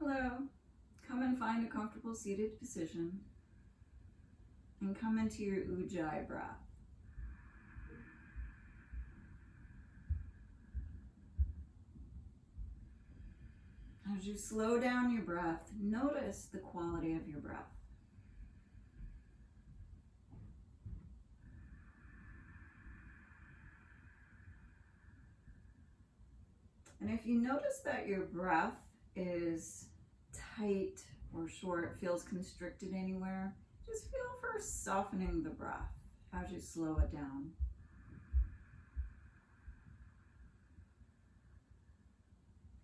Hello. Come and find a comfortable seated position and come into your Ujjayi breath. As you slow down your breath, notice the quality of your breath. And if you notice that your breath is tight or short, feels constricted anywhere, just feel for softening the breath as you slow it down.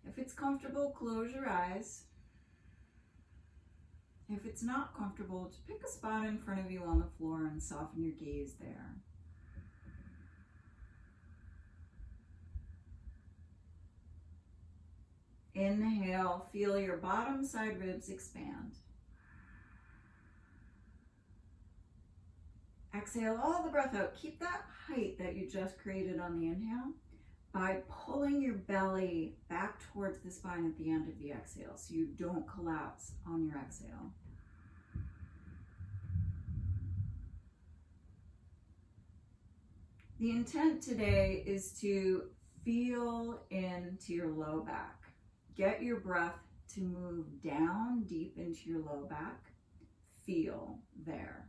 If it's comfortable, close your eyes. If it's not comfortable, just pick a spot in front of you on the floor and soften your gaze there. Inhale, feel your bottom side ribs expand. Exhale all the breath out. Keep that height that you just created on the inhale by pulling your belly back towards the spine at the end of the exhale so you don't collapse on your exhale. The intent today is to feel into your low back. Get your breath to move down deep into your low back. Feel there.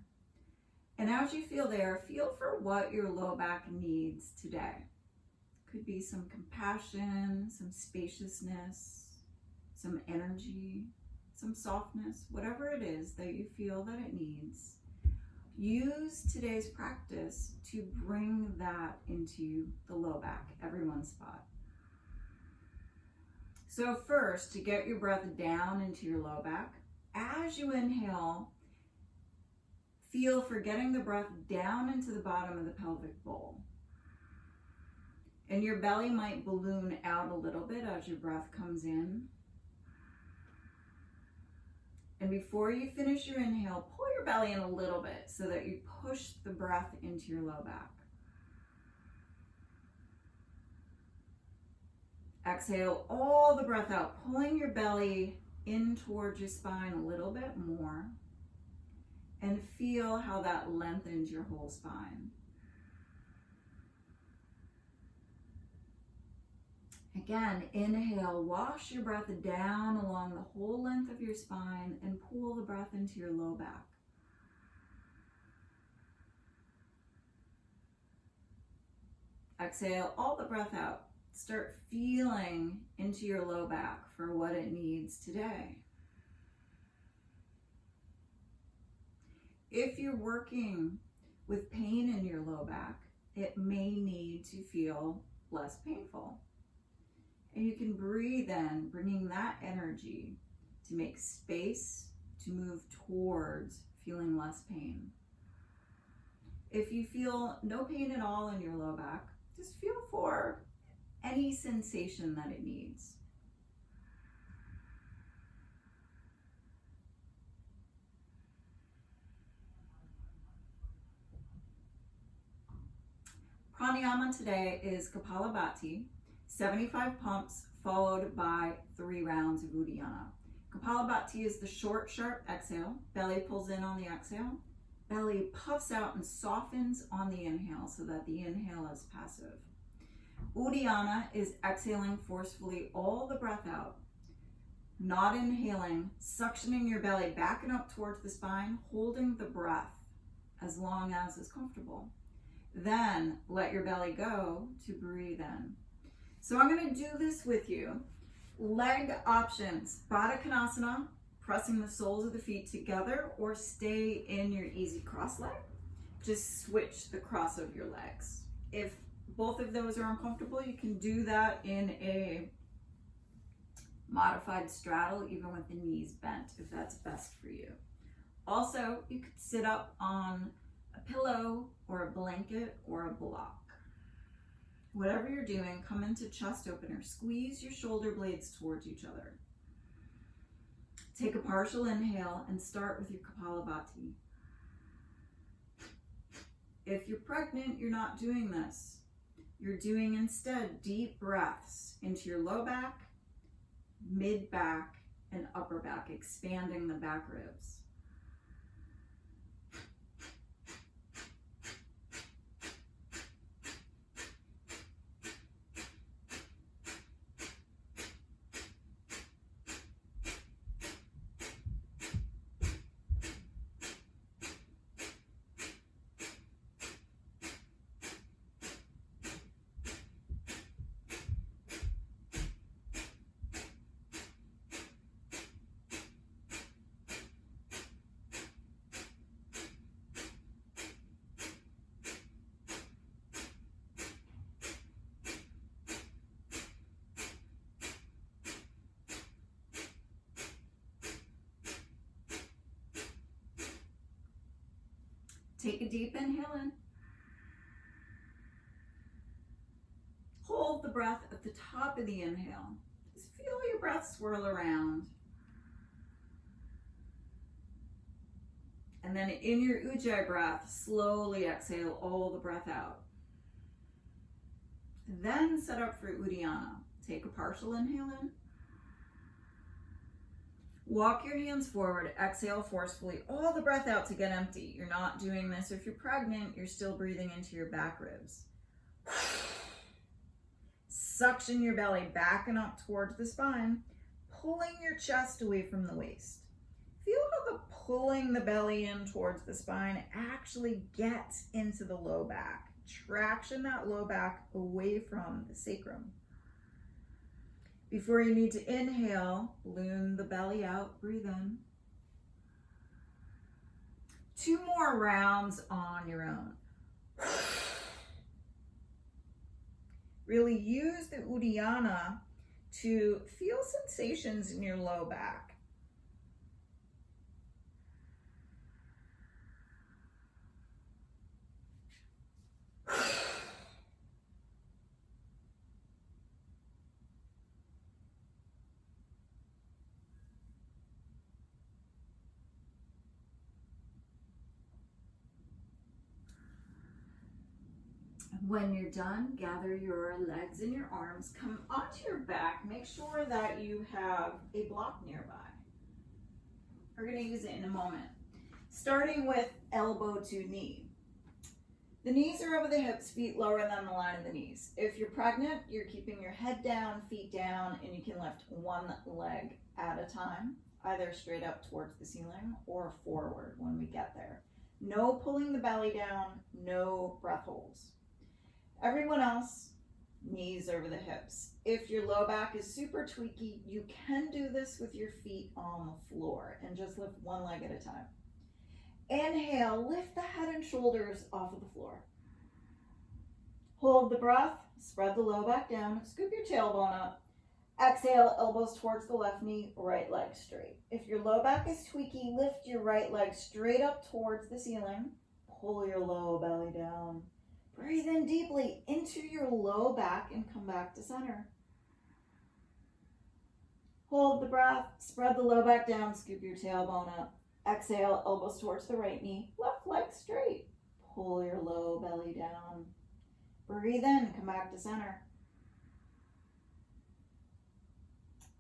And as you feel there, feel for what your low back needs today. Could be some compassion, some spaciousness, some energy, some softness, whatever it is that you feel that it needs. Use today's practice to bring that into the low back, every one spot. So first, to get your breath down into your low back, as you inhale, feel for getting the breath down into the bottom of the pelvic bowl. And your belly might balloon out a little bit as your breath comes in. And before you finish your inhale, pull your belly in a little bit so that you push the breath into your low back. Exhale all the breath out, pulling your belly in towards your spine a little bit more. And feel how that lengthens your whole spine. Again, inhale, wash your breath down along the whole length of your spine and pull the breath into your low back. Exhale all the breath out. Start feeling into your low back for what it needs today. If you're working with pain in your low back, it may need to feel less painful. And you can breathe in, bringing that energy to make space to move towards feeling less pain. If you feel no pain at all in your low back, just feel for any sensation that it needs. Pranayama today is Kapalabhati, 75 pumps followed by 3 rounds of Uddiyana. Kapalabhati is the short, sharp exhale. Belly pulls in on the exhale. Belly puffs out and softens on the inhale so that the inhale is passive. Uddiyana is exhaling forcefully all the breath out, not inhaling, suctioning your belly back and up towards the spine, holding the breath as long as is comfortable. Then let your belly go to breathe in. So I'm going to do this with you. Leg options, Baddha Konasana, pressing the soles of the feet together, or stay in your easy cross leg. Just switch the cross of your legs. If both of those are uncomfortable, you can do that in a modified straddle, even with the knees bent, if that's best for you. Also, you could sit up on a pillow or a blanket or a block. Whatever you're doing, come into chest opener. Squeeze your shoulder blades towards each other. Take a partial inhale and start with your Kapalabhati. If you're pregnant, you're not doing this. You're doing instead deep breaths into your low back, mid back, and upper back, expanding the back ribs. Take a deep inhale in. Hold the breath at the top of the inhale. Just feel your breath swirl around. And then in your Ujjayi breath, slowly exhale all the breath out. Then set up for Uddiyana. Take a partial inhale in. Walk your hands forward, exhale forcefully, all the breath out to get empty. You're not doing this if you're pregnant, you're still breathing into your back ribs. Suction your belly back and up towards the spine, pulling your chest away from the waist. Feel how the pulling the belly in towards the spine actually gets into the low back. Traction that low back away from the sacrum. Before you need to inhale, balloon the belly out, breathe in. 2 more rounds on your own. Really use the Uddiyana to feel sensations in your low back. When you're done, gather your legs and your arms, come onto your back. Make sure that you have a block nearby. We're going to use it in a moment. Starting with elbow to knee. The knees are over the hips, feet lower than the line of the knees. If you're pregnant, you're keeping your head down, feet down, and you can lift one leg at a time, either straight up towards the ceiling or forward when we get there. No pulling the belly down, no breath holds. Everyone else, knees over the hips. If your low back is super tweaky, you can do this with your feet on the floor and just lift one leg at a time. Inhale, lift the head and shoulders off of the floor. Hold the breath, spread the low back down, scoop your tailbone up. Exhale, elbows towards the left knee, right leg straight. If your low back is tweaky, lift your right leg straight up towards the ceiling. Pull your low belly down. Breathe in deeply into your low back and come back to center. Hold the breath, spread the low back down, scoop your tailbone up. Exhale, elbows towards the right knee, left leg straight. Pull your low belly down. Breathe in, come back to center.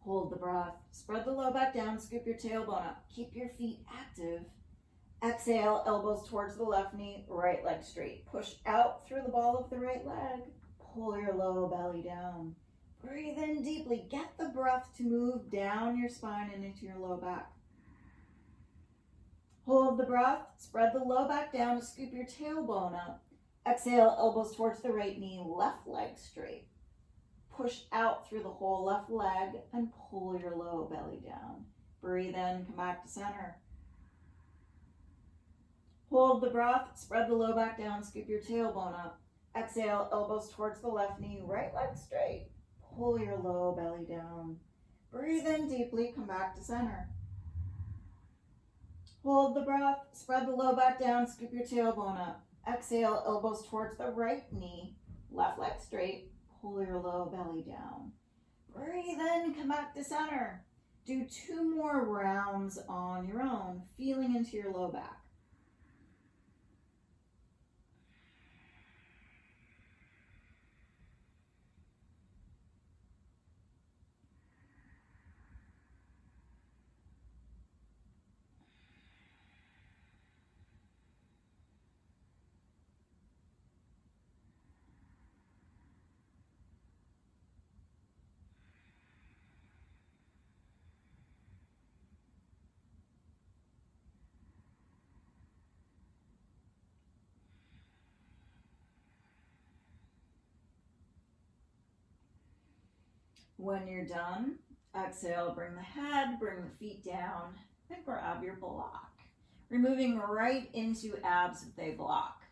Hold the breath, spread the low back down, scoop your tailbone up. Keep your feet active. Exhale, elbows towards the left knee, right leg straight. Push out through the ball of the right leg. Pull your low belly down. Breathe in deeply. Get the breath to move down your spine and into your low back. Hold the breath. Spread the low back down. Scoop your tailbone up. Exhale, elbows towards the right knee, left leg straight. Push out through the whole left leg and pull your low belly down. Breathe in, come back to center. Hold the breath, spread the low back down, scoop your tailbone up. Exhale, elbows towards the left knee, right leg straight. Pull your low belly down. Breathe in deeply, come back to center. Hold the breath, spread the low back down, scoop your tailbone up. Exhale, elbows towards the right knee, left leg straight. Pull your low belly down. Breathe in, come back to center. Do 2 more rounds on your own, feeling into your low back. When you're done, exhale, bring the head, bring the feet down, and grab your block. Removing right into abs if they block.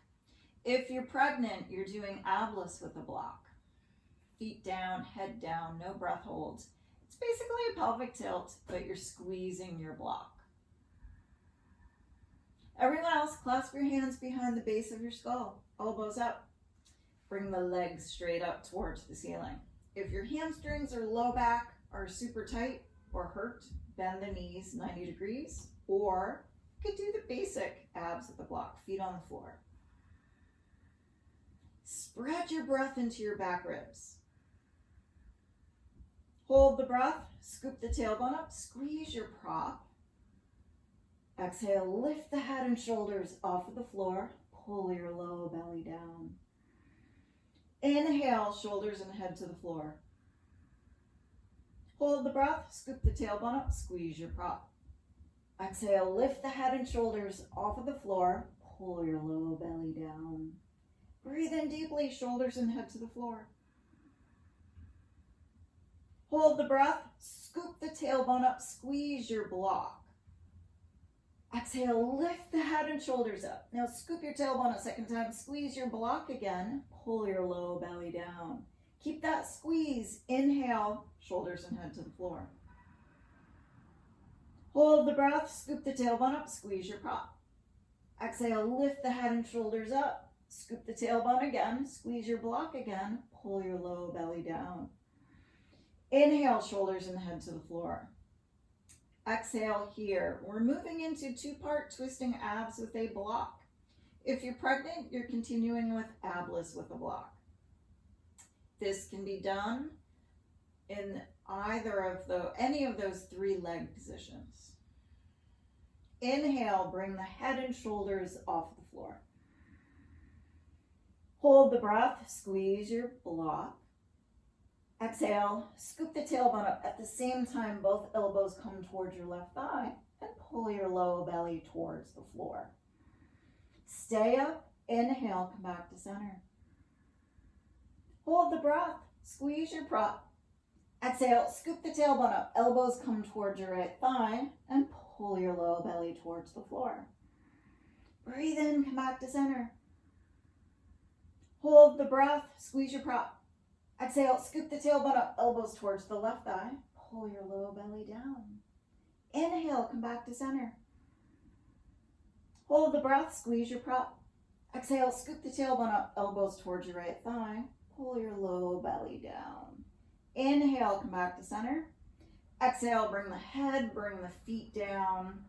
If you're pregnant, you're doing abless with a block. Feet down, head down, no breath holds. It's basically a pelvic tilt, but you're squeezing your block. Everyone else, clasp your hands behind the base of your skull, elbows up. Bring the legs straight up towards the ceiling. If your hamstrings or low back are super tight or hurt, bend the knees 90 degrees, or you could do the basic abs at the block, feet on the floor. Spread your breath into your back ribs. Hold the breath, scoop the tailbone up, squeeze your prop. Exhale, lift the head and shoulders off of the floor, pull your low belly down. Inhale, shoulders and head to the floor. Hold the breath, scoop the tailbone up, squeeze your prop. Exhale, lift the head and shoulders off of the floor, pull your low belly down. Breathe in deeply, shoulders and head to the floor. Hold the breath, scoop the tailbone up, squeeze your block. Exhale, lift the head and shoulders up. Now scoop your tailbone a second time, squeeze your block again, pull your low belly down. Keep that squeeze. Inhale, shoulders and head to the floor. Hold the breath, scoop the tailbone up, squeeze your prop. Exhale, lift the head and shoulders up, scoop the tailbone again, squeeze your block again, pull your low belly down. Inhale, shoulders and head to the floor. Exhale here. We're moving into two-part twisting abs with a block. If you're pregnant, you're continuing with abless with a block. This can be done in any of those three leg positions. Inhale, bring the head and shoulders off the floor. Hold the breath, squeeze your block. Exhale, scoop the tailbone up. At the same time, both elbows come towards your left thigh and pull your low belly towards the floor. Stay up, inhale, come back to center. Hold the breath, squeeze your prop. Exhale, scoop the tailbone up. Elbows come towards your right thigh and pull your low belly towards the floor. Breathe in, come back to center. Hold the breath, squeeze your prop. Exhale, scoop the tailbone up, elbows towards the left thigh, pull your low belly down. Inhale, come back to center. Hold the breath, squeeze your prop. Exhale, scoop the tailbone up, elbows towards your right thigh, pull your low belly down. Inhale, come back to center. Exhale, bring the head, bring the feet down.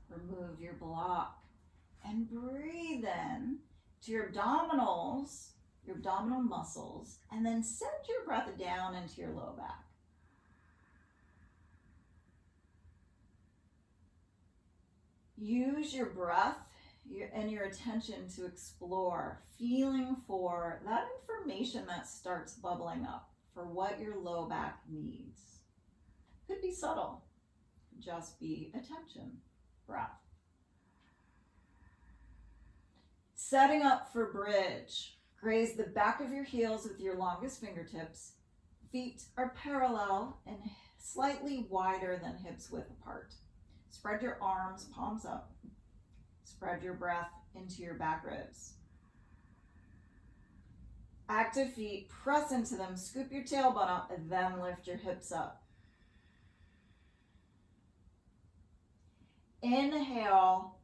Remove your block and breathe in to your abdominals, your abdominal muscles, and then send your breath down into your low back. Use your breath and your attention to explore, feeling for that information that starts bubbling up for what your low back needs. Could be subtle, just be attention, breath. Setting up for bridge. Graze the back of your heels with your longest fingertips. Feet are parallel and slightly wider than hips width apart. Spread your arms, palms up. Spread your breath into your back ribs. Active feet, press into them, scoop your tailbone up, and then lift your hips up. Inhale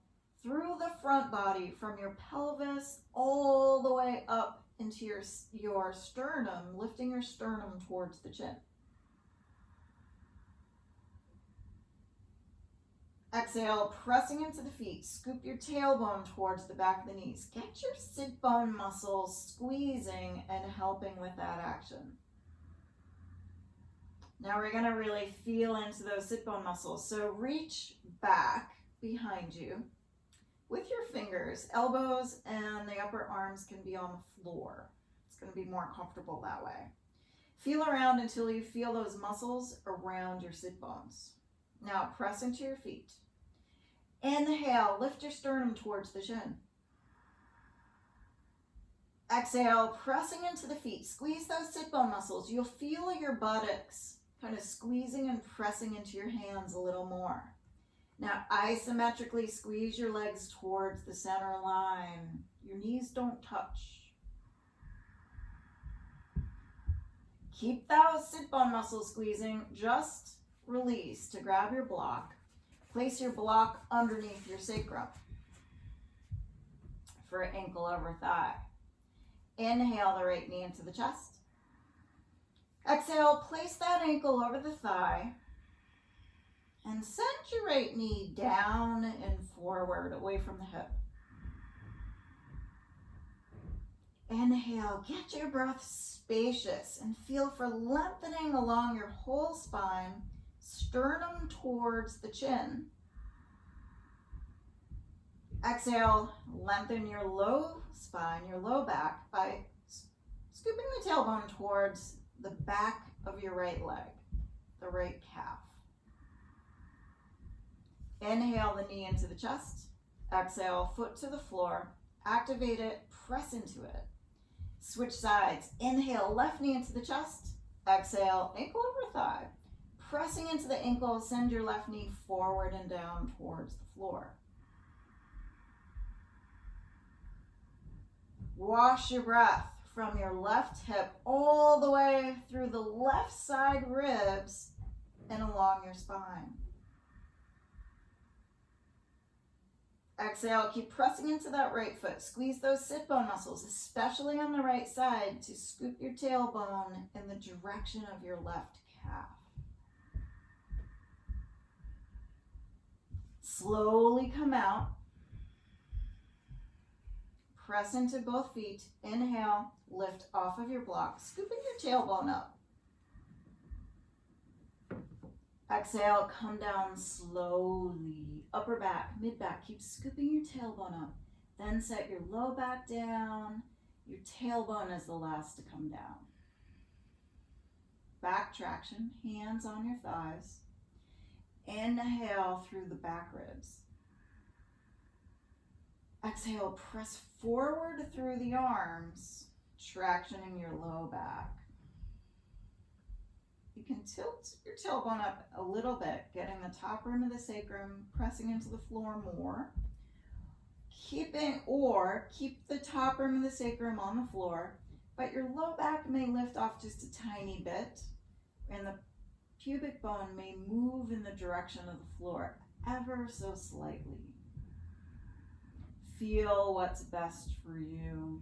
through the front body from your pelvis all the way up into your sternum, lifting your sternum towards the chin. Exhale, pressing into the feet, scoop your tailbone towards the back of the knees. Get your sit bone muscles squeezing and helping with that action. Now we're gonna really feel into those sit bone muscles. So reach back behind you with your fingers. Elbows and the upper arms can be on the floor. It's gonna be more comfortable that way. Feel around until you feel those muscles around your sit bones. Now press into your feet. Inhale, lift your sternum towards the chin. Exhale, pressing into the feet. Squeeze those sit bone muscles. You'll feel your buttocks kind of squeezing and pressing into your hands a little more. Now, isometrically squeeze your legs towards the center line. Your knees don't touch. Keep those sit bone muscles squeezing. Just release to grab your block. Place your block underneath your sacrum for ankle over thigh. Inhale the right knee into the chest. Exhale, place that ankle over the thigh and send your right knee down and forward away from the hip. Inhale, get your breath spacious and feel for lengthening along your whole spine, sternum towards the chin. Exhale, lengthen your low spine, your low back by scooping the tailbone towards the back of your right leg, the right calf. Inhale the knee into the chest. Exhale, foot to the floor. Activate it, press into it. Switch sides. Inhale, left knee into the chest. Exhale, ankle over thigh. Pressing into the ankle, send your left knee forward and down towards the floor. Wash your breath from your left hip all the way through the left side ribs and along your spine. Exhale, keep pressing into that right foot. Squeeze those sit bone muscles, especially on the right side, to scoop your tailbone in the direction of your left calf. Slowly come out. Press into both feet. Inhale, lift off of your block, scooping your tailbone up. Exhale, come down slowly. Upper back, mid back, keep scooping your tailbone up. Then set your low back down. Your tailbone is the last to come down. Back traction, hands on your thighs. Inhale through the back ribs. Exhale, press forward through the arms, traction in your low back. You can tilt your tailbone up a little bit, getting the top rim of the sacrum pressing into the floor more. Keep the top rim of the sacrum on the floor, but your low back may lift off just a tiny bit, and the pubic bone may move in the direction of the floor ever so slightly. Feel what's best for you.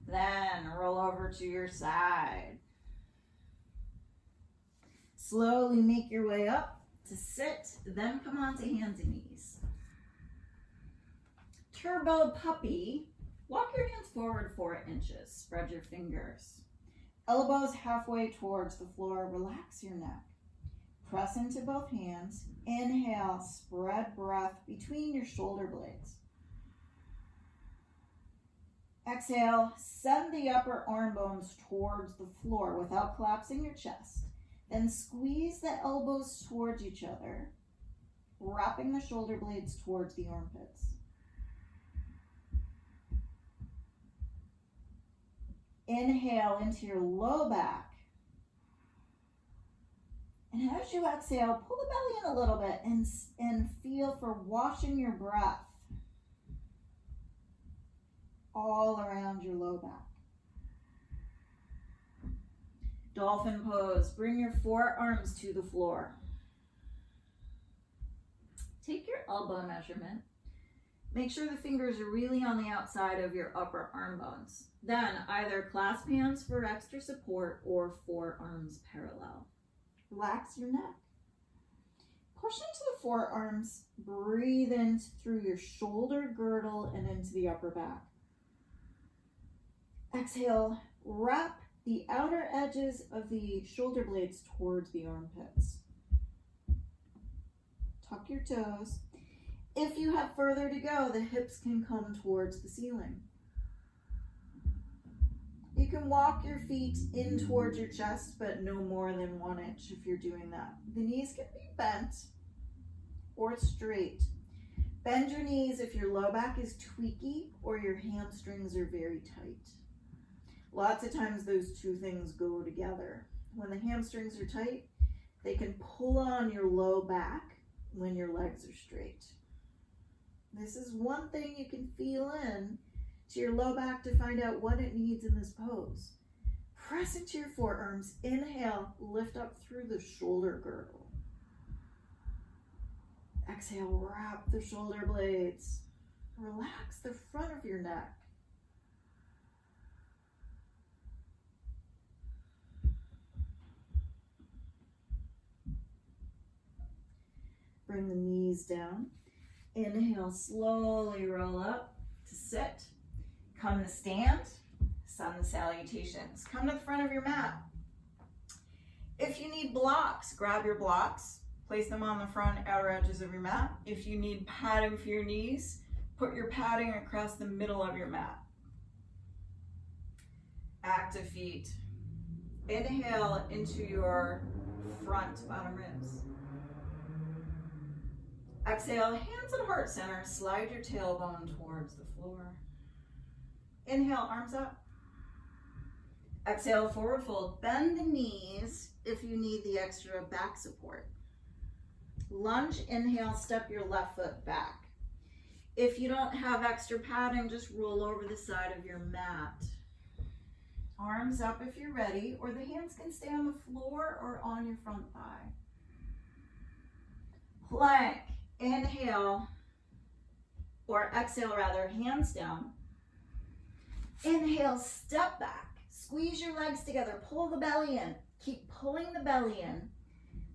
Then roll over to your side. Slowly make your way up to sit, then come on to hands and knees. Turbo puppy. Walk your hands forward 4 inches. Spread your fingers. Elbows halfway towards the floor. Relax your neck. Press into both hands. Inhale, spread breath between your shoulder blades. Exhale, send the upper arm bones towards the floor without collapsing your chest. Then squeeze the elbows towards each other, wrapping the shoulder blades towards the armpits. Inhale into your low back. And as you exhale, pull the belly in a little bit and feel for washing your breath all around your low back. Dolphin pose. Bring your forearms to the floor. Take your elbow measurement. Make sure the fingers are really on the outside of your upper arm bones. Then either clasp hands for extra support or forearms parallel. Relax your neck. Push into the forearms. Breathe in through your shoulder girdle and into the upper back. Exhale, wrap the outer edges of the shoulder blades towards the armpits. Tuck your toes. If you have further to go, the hips can come towards the ceiling. You can walk your feet in towards your chest, but no more than 1 inch if you're doing that. The knees can be bent or straight. Bend your knees if your low back is tweaky or your hamstrings are very tight. Lots of times those two things go together. When the hamstrings are tight, they can pull on your low back when your legs are straight. This is one thing you can feel in to your low back to find out what it needs in this pose. Press into your forearms. Inhale, lift up through the shoulder girdle. Exhale, wrap the shoulder blades. Relax the front of your neck. Bring the knees down. Inhale, slowly roll up to sit. Come to stand, sun salutations. Come to the front of your mat. If you need blocks, grab your blocks. Place them on the front outer edges of your mat. If you need padding for your knees, put your padding across the middle of your mat. Active feet. Inhale into your front bottom ribs. Exhale, hands at heart center. Slide your tailbone towards the floor. Inhale, arms up. Exhale, forward fold. Bend the knees if you need the extra back support. Lunge, inhale, step your left foot back. If you don't have extra padding, just roll over the side of your mat. Arms up if you're ready, or the hands can stay on the floor or on your front thigh. Plank, inhale, or exhale rather, hands down. Inhale, step back. Squeeze your legs together, pull the belly in. Keep pulling the belly in.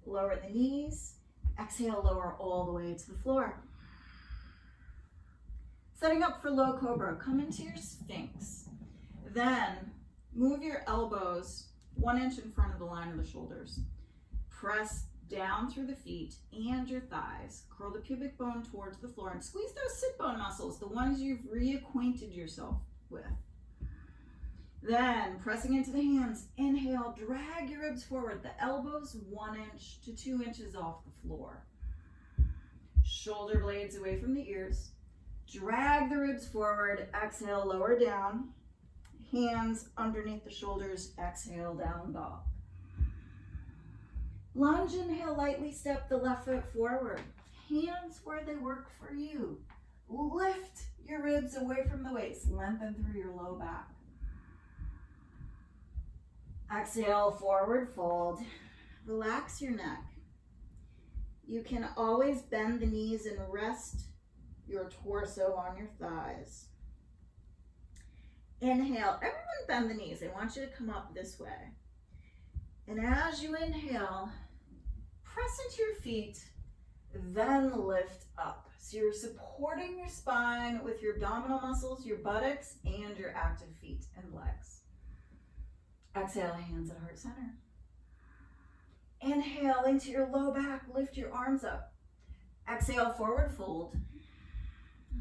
Lower the knees. Exhale, lower all the way to the floor. Setting up for low cobra, come into your sphinx. Then move your elbows 1 inch in front of the line of the shoulders. Press down through the feet and your thighs. Curl the pubic bone towards the floor and squeeze those sit bone muscles, the ones you've reacquainted yourself with. Then pressing into the hands, inhale, drag your ribs forward, the elbows 1 inch to 2 inches off the floor. Shoulder blades away from the ears. Drag the ribs forward, exhale, lower down. Hands underneath the shoulders, exhale, down dog. Lunge, inhale, lightly step the left foot forward. Hands where they work for you. Lift your ribs away from the waist, lengthen through your low back. Exhale, forward fold. Relax your neck. You can always bend the knees and rest your torso on your thighs. Inhale, everyone bend the knees. I want you to come up this way. And as you inhale, press into your feet, then lift up. So you're supporting your spine with your abdominal muscles, your buttocks, and your active feet and legs. Exhale, hands at heart center. Inhale into your low back, lift your arms up. Exhale, forward fold.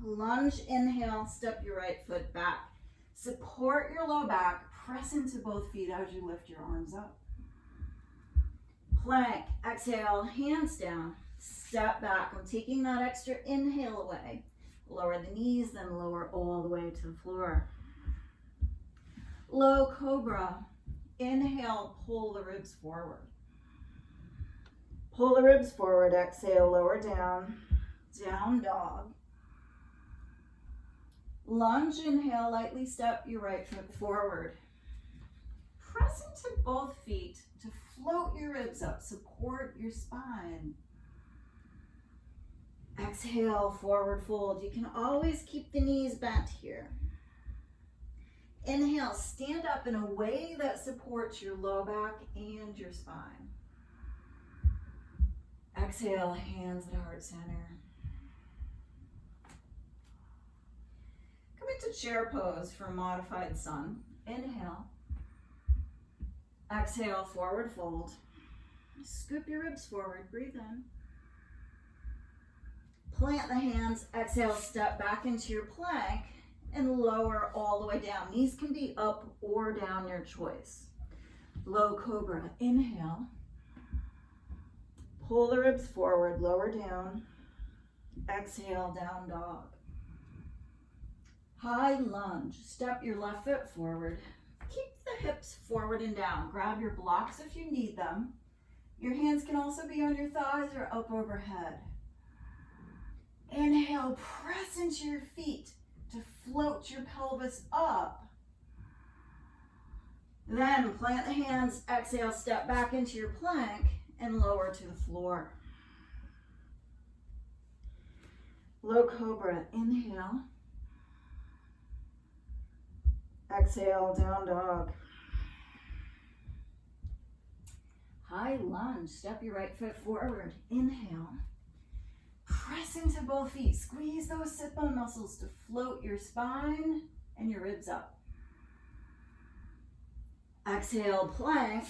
Lunge, inhale, step your right foot back. Support your low back, press into both feet as you lift your arms up. Plank, exhale, hands down, step back. I'm taking that extra inhale away. Lower the knees, then lower all the way to the floor. Low cobra. Inhale, pull the ribs forward. Pull the ribs forward, exhale, lower down, down dog. Lunge, inhale, lightly step your right foot forward. Press into both feet to float your ribs up, support your spine. Exhale, forward fold. You can always keep the knees bent here. Inhale, stand up in a way that supports your low back and your spine. Exhale, hands at heart center. Come into chair pose for modified sun. Inhale. Exhale, forward fold. Scoop your ribs forward, breathe in. Plant the hands, exhale, step back into your plank and lower all the way down. These can be up or down, your choice. Low cobra, inhale. Pull the ribs forward, lower down. Exhale, down dog. High lunge. Step your left foot forward. Keep the hips forward and down. Grab your blocks if you need them. Your hands can also be on your thighs or up overhead. Inhale, press into your feet to float your pelvis up. Then plant the hands, exhale, step back into your plank and lower to the floor. Low cobra, inhale. Exhale, down dog. High lunge, step your right foot forward. Inhale. Press into both feet. Squeeze those sit bone muscles to float your spine and your ribs up. Exhale, plank.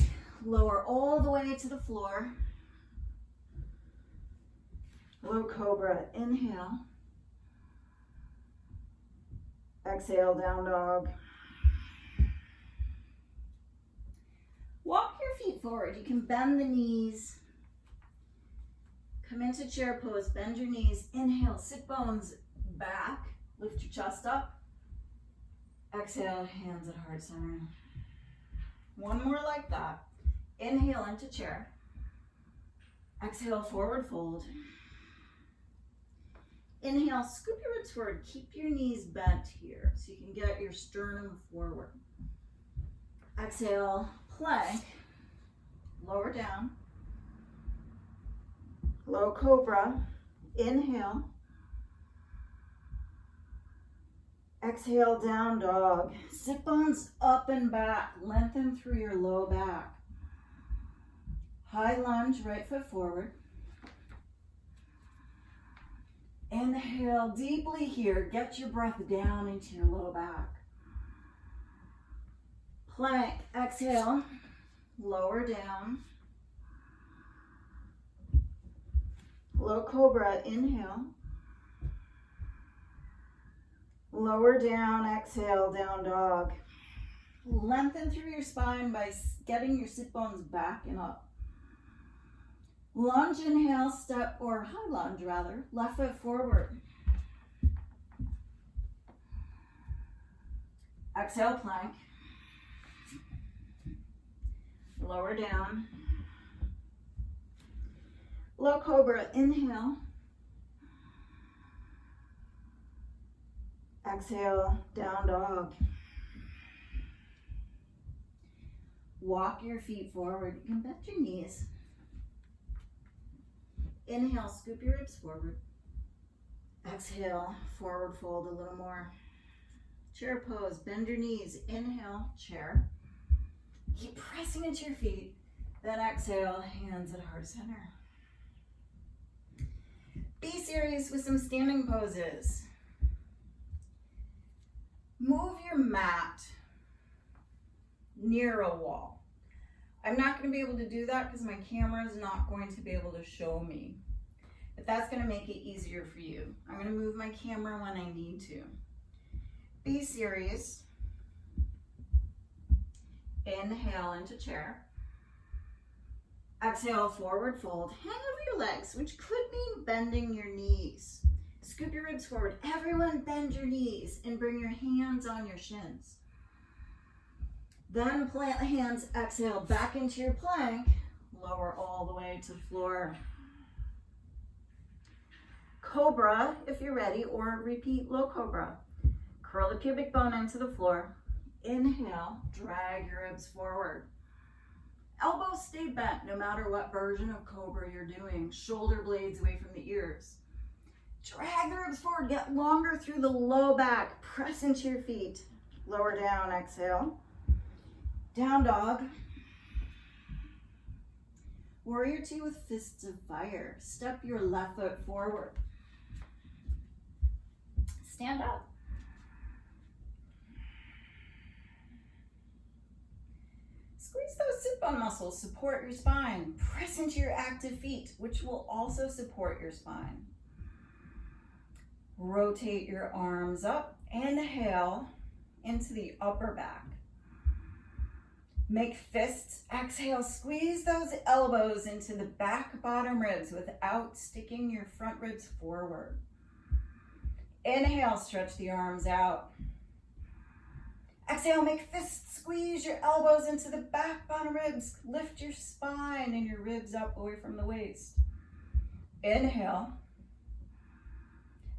Lower all the way to the floor. Low cobra, inhale. Exhale, down dog. Walk your feet forward. You can bend the knees. Come into chair pose, bend your knees. Inhale, sit bones back. Lift your chest up. Exhale, hands at heart center. One more like that. Inhale into chair. Exhale, forward fold. Inhale, scoop your ribs forward. Keep your knees bent here so you can get your sternum forward. Exhale, plank. Lower down. Low cobra. Inhale. Exhale, down dog. Sit bones up and back. Lengthen through your low back. High lunge, right foot forward. Inhale deeply here. Get your breath down into your low back. Plank, exhale, lower down. Low cobra, inhale. Lower down, exhale, down dog. Lengthen through your spine by getting your sit bones back and up. Lunge, inhale, step, or high lunge rather, left foot forward. Exhale, plank. Lower down. Low cobra, inhale. Exhale, down dog. Walk your feet forward. You can bend your knees. Inhale, scoop your ribs forward. Exhale, forward fold a little more. Chair pose, bend your knees. Inhale, chair. Keep pressing into your feet. Then exhale, hands at heart center. Be serious with some standing poses. Move your mat near a wall. I'm not going to be able to do that because my camera is not going to be able to show me. But that's going to make it easier for you. I'm going to move my camera when I need to. Be serious. Inhale into chair. Exhale, forward fold. Hang over your legs, which could mean bending your knees. Scoop your ribs forward. Everyone bend your knees and bring your hands on your shins. Then plant the hands, exhale, back into your plank. Lower all the way to the floor. Cobra, if you're ready, or repeat low cobra. Curl the pubic bone into the floor. Inhale, drag your ribs forward. Elbows stay bent no matter what version of cobra you're doing. Shoulder blades away from the ears. Drag the ribs forward, get longer through the low back. Press into your feet. Lower down, exhale. Down dog. Warrior two with fists of fire. Step your left foot forward. Stand up. Squeeze those sit bone muscles, support your spine. Press into your active feet, which will also support your spine. Rotate your arms up. Inhale into the upper back. Make fists. Exhale, squeeze those elbows into the back bottom ribs without sticking your front ribs forward. Inhale, stretch the arms out. Exhale, make fists. Squeeze your elbows into the back bottom ribs. Lift your spine and your ribs up away from the waist. Inhale.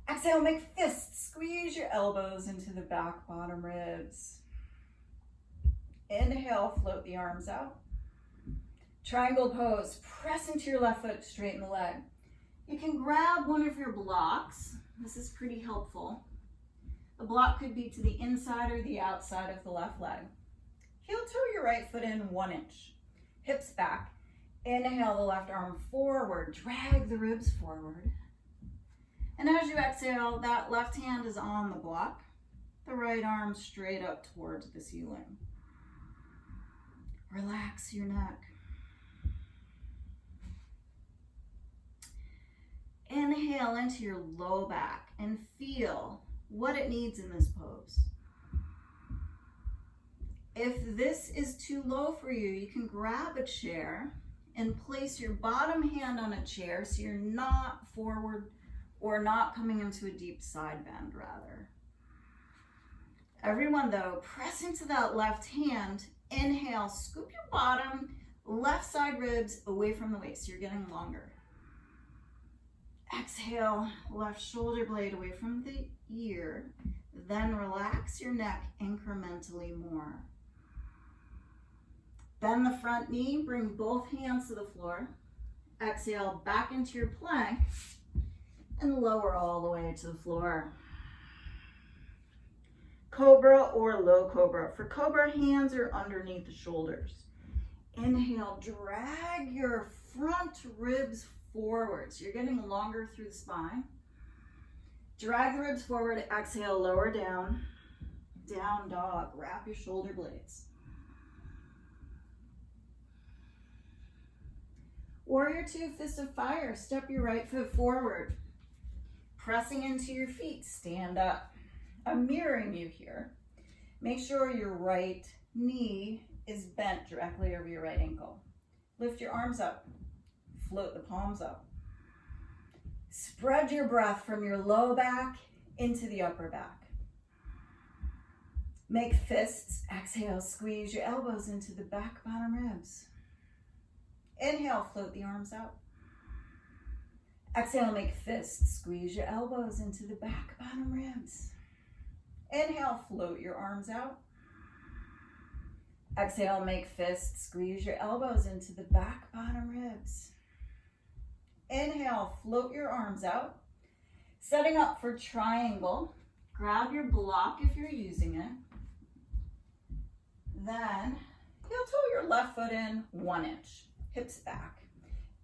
Exhale, make fists. Squeeze your elbows into the back bottom ribs. Inhale, float the arms out. Triangle pose. Press into your left foot, straighten the leg. You can grab one of your blocks. This is pretty helpful. The block could be to the inside or the outside of the left leg. Heel toe your right foot in 1 inch. Hips back. Inhale the left arm forward. Drag the ribs forward. And as you exhale, that left hand is on the block. The right arm straight up towards the ceiling. Relax your neck. Inhale into your low back and feel what it needs in this pose. If this is too low for you, you can grab a chair and place your bottom hand on a chair so you're not forward or not coming into a deep side bend, rather. Everyone, though, press into that left hand. Inhale, scoop your bottom left side ribs away from the waist. You're getting longer. Exhale, left shoulder blade away from the ear. Then relax your neck incrementally more. Bend the front knee, bring both hands to the floor. Exhale, back into your plank and lower all the way to the floor. Cobra or low cobra. For cobra, hands are underneath the shoulders. Inhale, drag your front ribs forward. So you're getting longer through the spine. Drag the ribs forward. Exhale, lower down. Down dog. Wrap your shoulder blades. W2Fist of Fire. Step your right foot forward. Pressing into your feet. Stand up. I'm mirroring you here. Make sure your right knee is bent directly over your right ankle. Lift your arms up. Float the palms up. Spread your breath from your low back into the upper back. Make fists. Exhale, squeeze your elbows into the back bottom ribs. Inhale, float the arms out. Exhale, make fists. Squeeze your elbows into the back bottom ribs. Inhale, float your arms out. Exhale, make fists. Squeeze your elbows into the back bottom ribs. Inhale, float your arms out. Setting up for triangle. Grab your block if you're using it. Then heel toe your left foot in 1 inch. Hips back.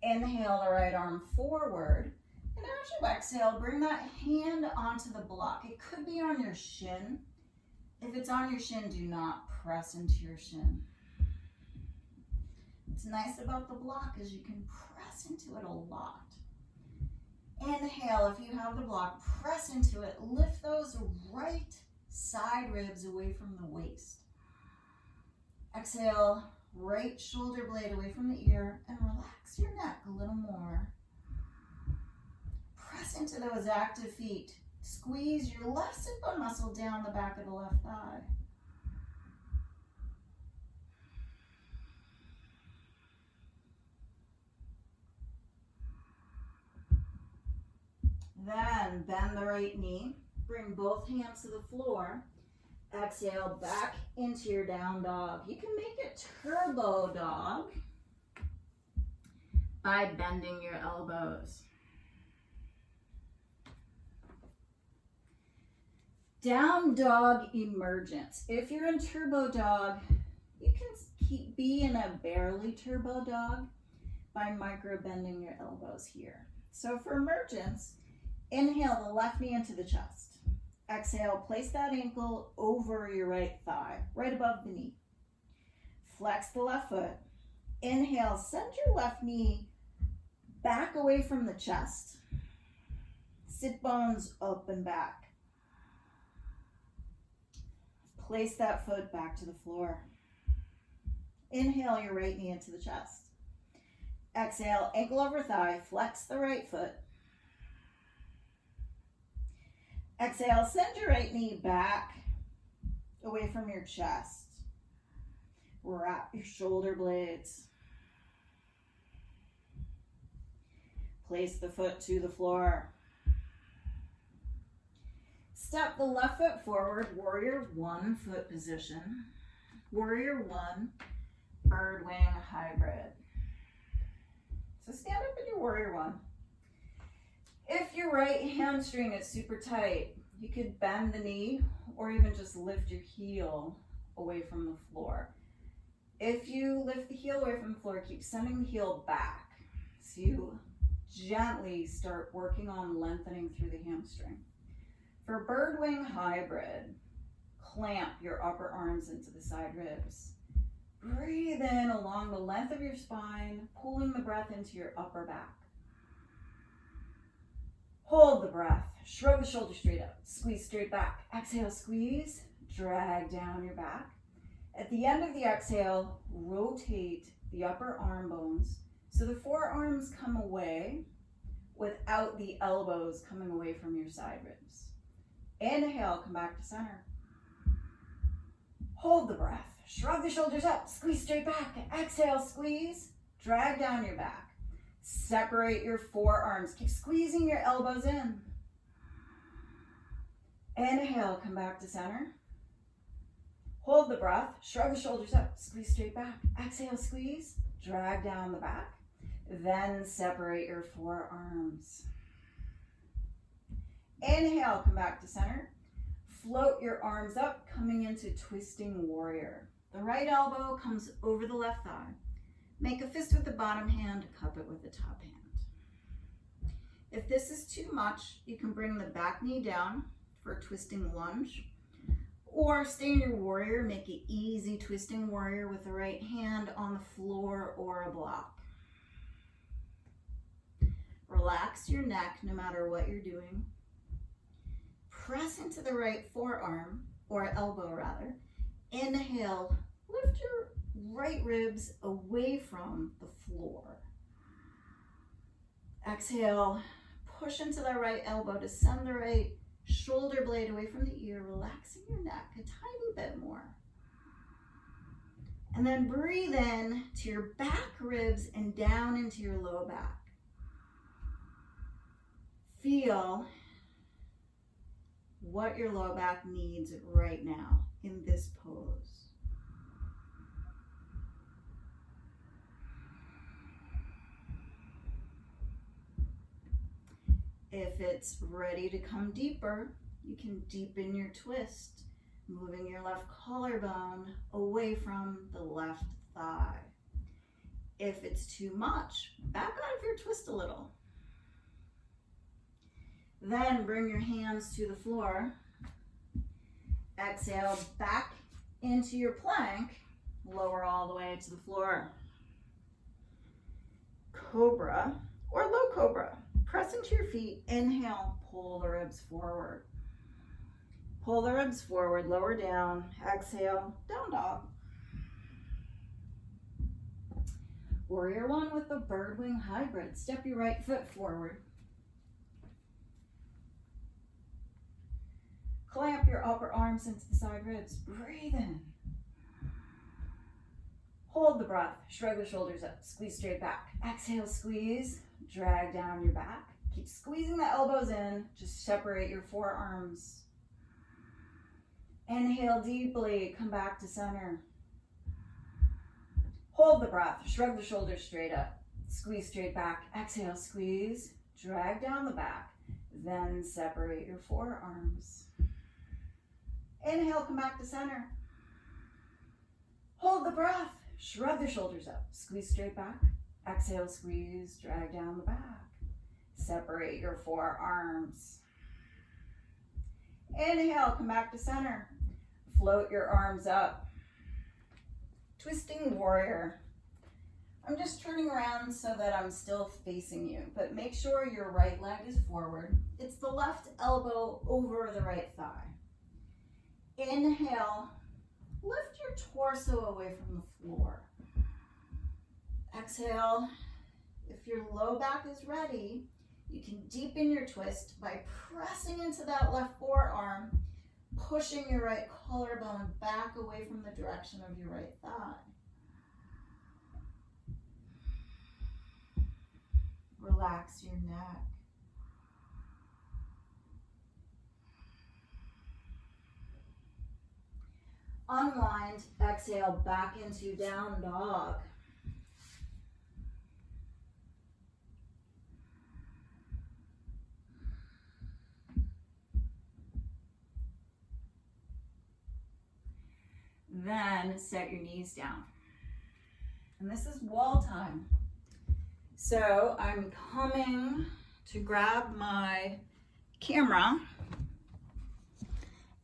Inhale the right arm forward. And as you exhale, bring that hand onto the block. It could be on your shin. If it's on your shin, do not press into your shin. What's nice about the block is you can press into it a lot. Inhale, if you have the block, press into it. Lift those right side ribs away from the waist. Exhale, right shoulder blade away from the ear and relax your neck a little more. Press into those active feet. Squeeze your left sit bone muscle down the back of the left thigh. Then bend the right knee. Bring both hands to the floor. Exhale back into your down dog. You can make it turbo dog by bending your elbows. Down dog emergence. If you're in turbo dog, you can be in a barely turbo dog by micro bending your elbows here. So for emergence, inhale the left knee into the chest. Exhale, place that ankle over your right thigh, right above the knee. Flex the left foot. Inhale, send your left knee back away from the chest. Sit bones up and back. Place that foot back to the floor. Inhale your right knee into the chest. Exhale, ankle over thigh, flex the right foot. Exhale, send your right knee back away from your chest. Wrap your shoulder blades. Place the foot to the floor. Step the left foot forward, warrior one foot position. Warrior one, birdwing hybrid. So stand up in your warrior one. If your right hamstring is super tight, you could bend the knee or even just lift your heel away from the floor. If you lift the heel away from the floor, keep sending the heel back. So you gently start working on lengthening through the hamstring. For birdwing hybrid, clamp your upper arms into the side ribs. Breathe in along the length of your spine, pulling the breath into your upper back. Hold the breath. Shrug the shoulders straight up. Squeeze straight back. Exhale, squeeze. Drag down your back. At the end of the exhale, rotate the upper arm bones so the forearms come away without the elbows coming away from your side ribs. Inhale, come back to center. Hold the breath. Shrug the shoulders up. Squeeze straight back. Exhale, squeeze. Drag down your back. Separate your forearms. Keep squeezing your elbows in. Inhale, come back to center. Hold the breath. Shrug the shoulders up. Squeeze straight back. Exhale, squeeze. Drag down the back. Then separate your forearms. Inhale, come back to center. Float your arms up, coming into twisting warrior. The right elbow comes over the left thigh. Make a fist with the bottom hand, cup it with the top hand. If this is too much, you can bring the back knee down for a twisting lunge, or stay in your warrior, make an easy twisting warrior with the right hand on the floor or a block. Relax your neck no matter what you're doing. Press into the right forearm, or elbow rather. Inhale, lift your right ribs away from the floor. Exhale, push into the right elbow to send the right shoulder blade away from the ear, relaxing your neck a tiny bit more. And then breathe in to your back ribs and down into your low back. Feel what your low back needs right now in this pose. If it's ready to come deeper, you can deepen your twist, moving your left collarbone away from the left thigh. If it's too much, back out of your twist a little. Then bring your hands to the floor. Exhale back into your plank. Lower all the way to the floor. Cobra or low cobra. Press into your feet. Inhale, pull the ribs forward. Pull the ribs forward, lower down. Exhale, down dog. Warrior one with the birdwing hybrid. Step your right foot forward. Clamp your upper arms into the side ribs. Breathe in. Hold the breath. Shrug the shoulders up. Squeeze straight back. Exhale, squeeze. Drag down your back. Keep squeezing the elbows in. Just separate your forearms. Inhale deeply. Come back to center. Hold the breath. Shrug the shoulders straight up. Squeeze straight back. Exhale, squeeze. Drag down the back. Then separate your forearms. Inhale, come back to center. Hold the breath. Shrug the shoulders up. Squeeze straight back. Exhale, squeeze. Drag down the back. Separate your forearms. Inhale, come back to center. Float your arms up. Twisting warrior. I'm just turning around so that I'm still facing you, but make sure your right leg is forward. It's the left elbow over the right thigh. Inhale, lift your torso away from the floor. Exhale. If your low back is ready, you can deepen your twist by pressing into that left forearm, pushing your right collarbone back away from the direction of your right thigh. Relax your neck. Unwind, exhale back into down dog. Then set your knees down. And this is wall time. So I'm coming to grab my camera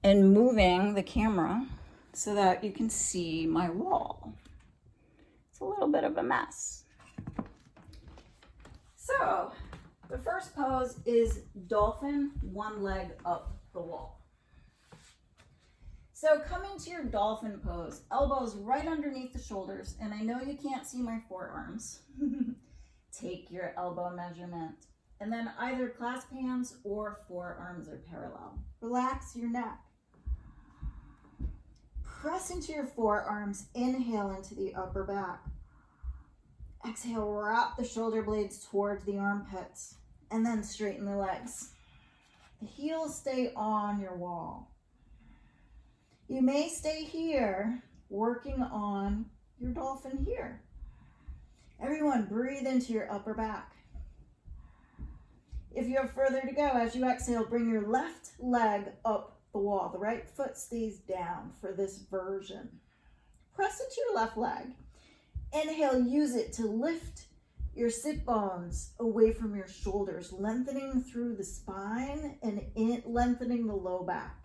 and moving the camera so that you can see my wall. It's a little bit of a mess. So the first pose is Dolphin One Leg up the wall. So come into your dolphin pose, elbows right underneath the shoulders, and I know you can't see my forearms. Take your elbow measurement, and then either clasp hands or forearms are parallel. Relax your neck. Press into your forearms, inhale into the upper back. Exhale, wrap the shoulder blades towards the armpits, and then straighten the legs. The heels stay on your wall. You may stay here, working on your dolphin here. Everyone, breathe into your upper back. If you have further to go, as you exhale, bring your left leg up the wall. The right foot stays down for this version. Press into your left leg. Inhale, use it to lift your sit bones away from your shoulders, lengthening through the spine and lengthening the low back.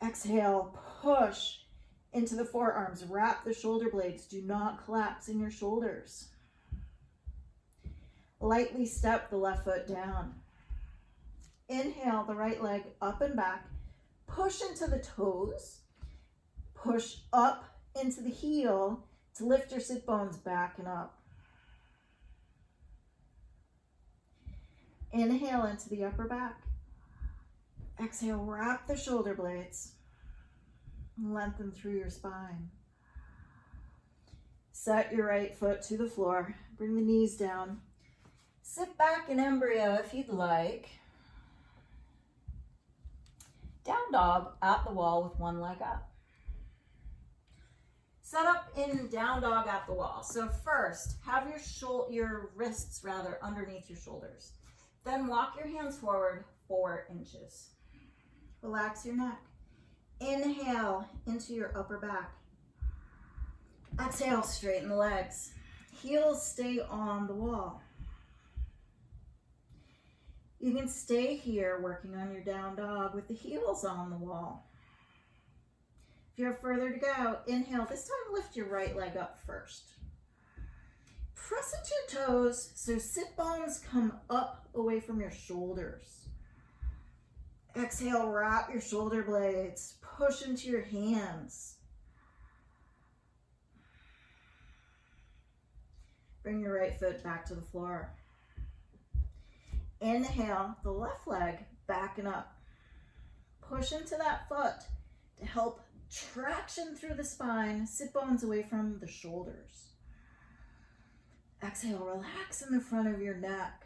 Exhale, push into the forearms. Wrap the shoulder blades. Do not collapse in your shoulders. Lightly step the left foot down. Inhale the right leg up and back. Push into the toes. Push up into the heel to lift your sit bones back and up. Inhale into the upper back. Exhale, wrap the shoulder blades. Lengthen through your spine. Set your right foot to the floor. Bring the knees down. Sit back in embryo if you'd like. Down dog at the wall with one leg up. Set up in down dog at the wall. So first, have your wrists underneath your shoulders. Then walk your hands forward 4 inches. Relax your neck. Inhale into your upper back. Exhale, straighten the legs. Heels stay on the wall. You can stay here working on your down dog with the heels on the wall. If you have further to go, inhale. This time lift your right leg up first. Press into your toes so sit bones come up away from your shoulders. Exhale, wrap your shoulder blades. Push into your hands. Bring your right foot back to the floor. Inhale, the left leg back and up. Push into that foot to help traction through the spine, sit bones away from the shoulders. Exhale, relax in the front of your neck.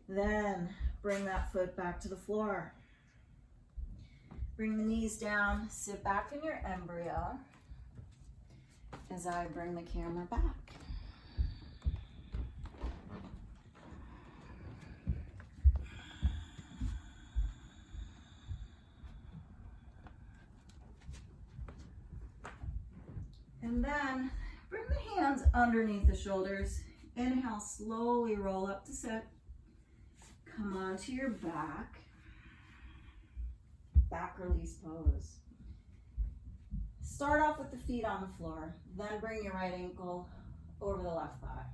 Then bring that foot back to the floor. Bring the knees down, sit back in your embryo as I bring the camera back. And then bring the hands underneath the shoulders. Inhale, slowly roll up to sit. Come onto your back. Back release pose. Start off with the feet on the floor. Then bring your right ankle over the left thigh.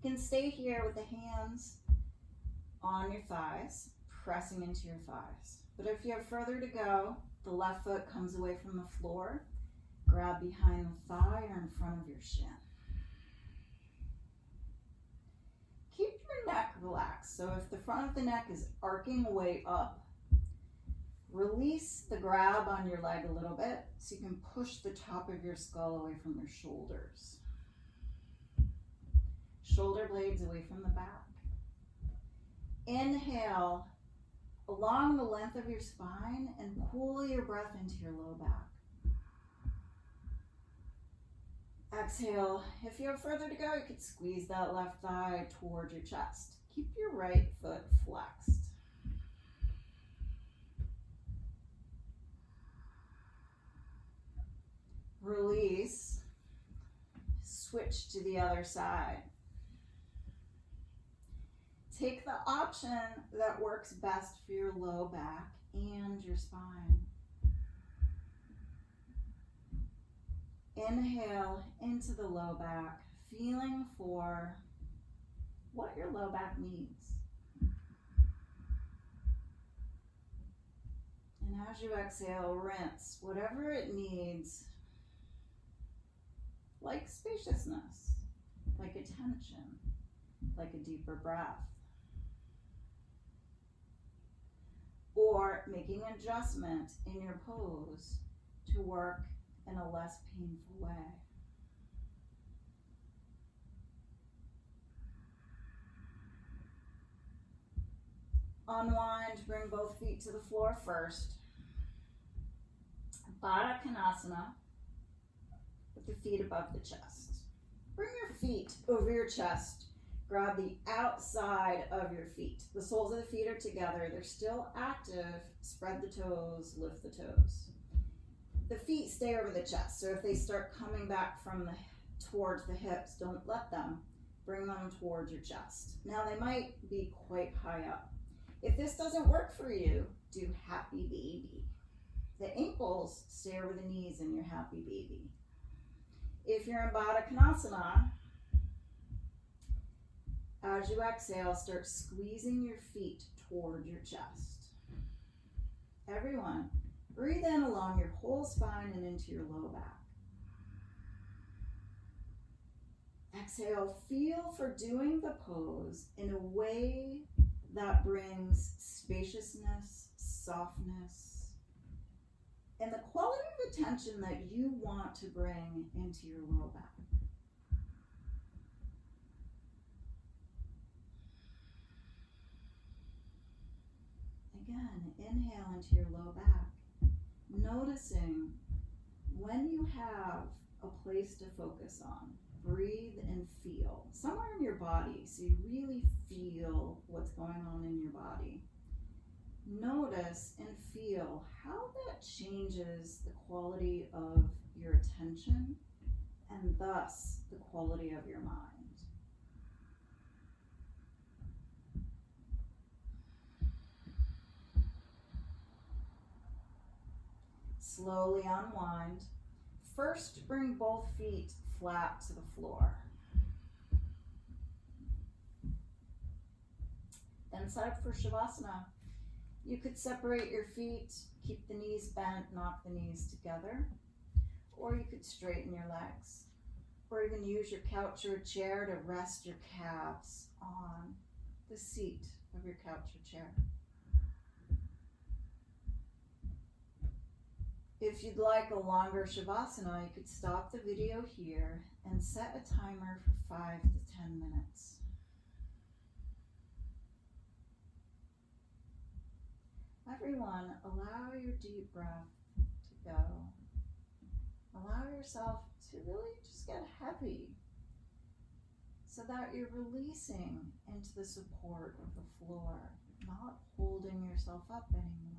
You can stay here with the hands on your thighs, pressing into your thighs. But if you have further to go, the left foot comes away from the floor. grab behind the thigh or in front of your shin. Keep your neck relaxed. So if the front of the neck is arcing way up, release the grab on your leg a little bit so you can push the top of your skull away from your shoulders. Shoulder blades away from the back. Inhale along the length of your spine and pull your breath into your low back. Exhale. If you have further to go, you could squeeze that left thigh towards your chest. Keep your right foot flexed. Release. Switch to the other side. Take the option that works best for your low back and your spine. Inhale into the low back, feeling for what your low back needs. And as you exhale, rinse whatever it needs, like spaciousness, like attention, like a deeper breath, or making adjustment in your pose to work in a less painful way. Unwind, bring both feet to the floor first. Baddha Konasana with the feet above the chest. Bring your feet over your chest. Grab the outside of your feet. The soles of the feet are together. They're still active. Spread the toes, lift the toes. The feet stay over the chest. So if they start coming back from towards the hips, don't let them. Bring them towards your chest. Now they might be quite high up. If this doesn't work for you, do happy baby. The ankles stay over the knees in your happy baby. If you're in Baddha Konasana, as you exhale, start squeezing your feet toward your chest. Everyone, breathe in along your whole spine and into your low back. Exhale, feel for doing the pose in a way that brings spaciousness, softness, and the quality of attention that you want to bring into your low back. Again, inhale into your low back, noticing when you have a place to focus on, breathe and feel somewhere in your body so you really feel what's going on in your body. Notice and feel how that changes the quality of your attention and thus the quality of your mind. Slowly unwind. First, bring both feet flat to the floor. Then set up for Shavasana. You could separate your feet, keep the knees bent, knock the knees together, or you could straighten your legs, or even use your couch or a chair to rest your calves on the seat of your couch or chair. If you'd like a longer Shavasana, you could stop the video here and set a timer for 5 to 10 minutes. Everyone, allow your deep breath to go. Allow yourself to really just get heavy so that you're releasing into the support of the floor, not holding yourself up anymore.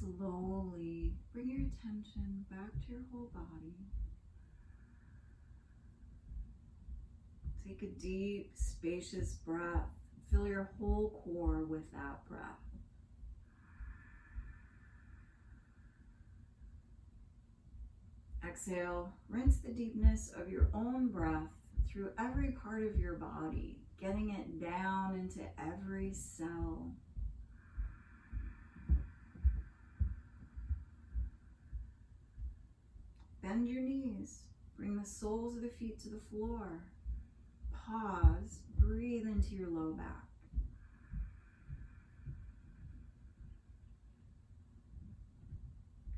slowly bring your attention back to your whole body. Take a deep, spacious breath. Fill your whole core with that breath. Exhale, rinse the deepness of your own breath through every part of your body, getting it down into every cell. Bend your knees. Bring the soles of the feet to the floor. Pause. Breathe into your low back.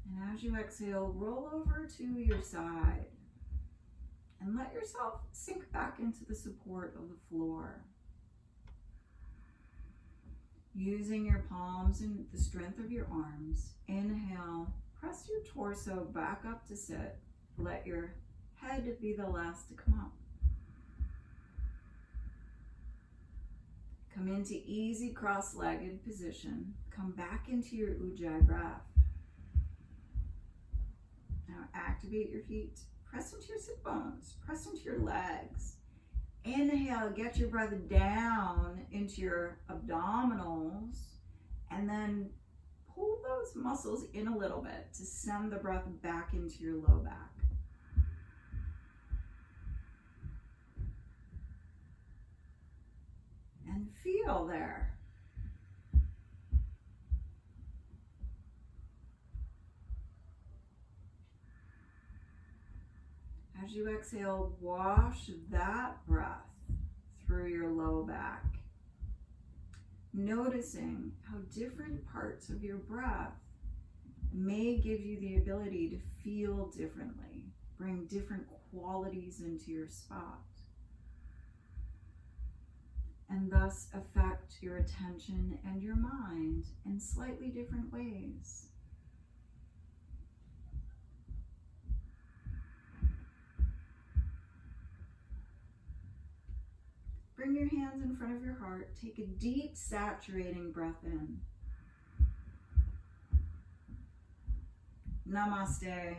And as you exhale, roll over to your side and let yourself sink back into the support of the floor. Using your palms and the strength of your arms, inhale, press your torso back up to sit. Let your head be the last to come up. Come into easy cross-legged position. Come back into your Ujjayi breath. Now activate your feet. Press into your sit bones. Press into your legs. Inhale, get your breath down into your abdominals. And then pull those muscles in a little bit to send the breath back into your low back. And feel there. As you exhale, wash that breath through your low back, noticing how different parts of your breath may give you the ability to feel differently, bring different qualities into your spot, and thus affect your attention and your mind in slightly different ways. Bring your hands in front of your heart. Take a deep, saturating breath in. Namaste.